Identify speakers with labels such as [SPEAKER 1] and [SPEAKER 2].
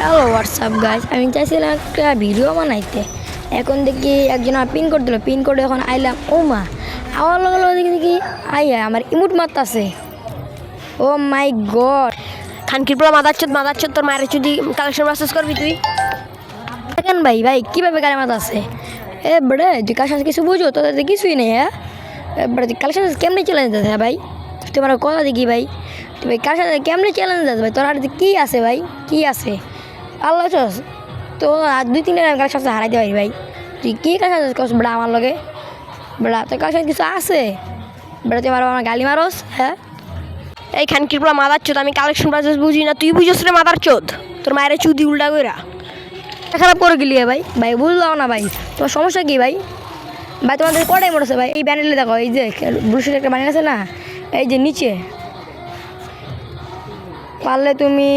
[SPEAKER 1] Hello WhatsApp guys, আমি চাইছিলাম একটা ভিডিও বানাইতে। এখন দেখি একজন আমার পিন কোড দিল, পিন কোডে এখন আইলাম। ও মা, আমার লগে লগে দেখি দেখি আইয়া আমার ইমুট মারতাছে। ও মাই গড,
[SPEAKER 2] খানকির পুরো মাদারচোদ তোর মায়ের যদি কালেকশন প্রসেস করবি তুই।
[SPEAKER 1] দেখেন ভাই ভাই কীভাবে গাড়ি মারতাছে। এ বড়ে তুই কার সাথে কিছু বুঝো, তোদের তো কিছুই নেই। হ্যাঁ বড়ে তুই কালেকশন কেমনি চ্যালেঞ্জ দিতে? হ্যাঁ ভাই তোমার কথা দেখি ভাই, তুই ভাই কার সাথে কেমনি চ্যালেঞ্জ দিতে ভাই? তোর আর কী আছে ভাই, কী আছে? আল্লাহ চস তো আর 2-3 কার সাথে হারাইতে পারি ভাই। তুই কী কার সাথে করছ বেড়া আমার লগে? বেড়া তোর কার সাথে কিছু আছে? বেড়া তুই আমার গালি মারস? হ্যাঁ
[SPEAKER 2] এই খানকির পুরো মাদারচোদ, আমি কালেকশন প্রসেস বুঝি না, তুই বুঝিস রে মাদারচোদ। তোর মায়ের চুদি উল্টা কইরা
[SPEAKER 1] খারাপ করে গেলি ভাই। ভাই বুঝলাম না ভাই, তোমার সমস্যা কী ভাই? ভাই তোমাদের কটাই মরেছে ভাই? এই ব্যান্ডেলে দেখো, এই যে ব্রুশের একটা ব্যান্ডেল আছে না, এই যে নিচে, পারলে তুমি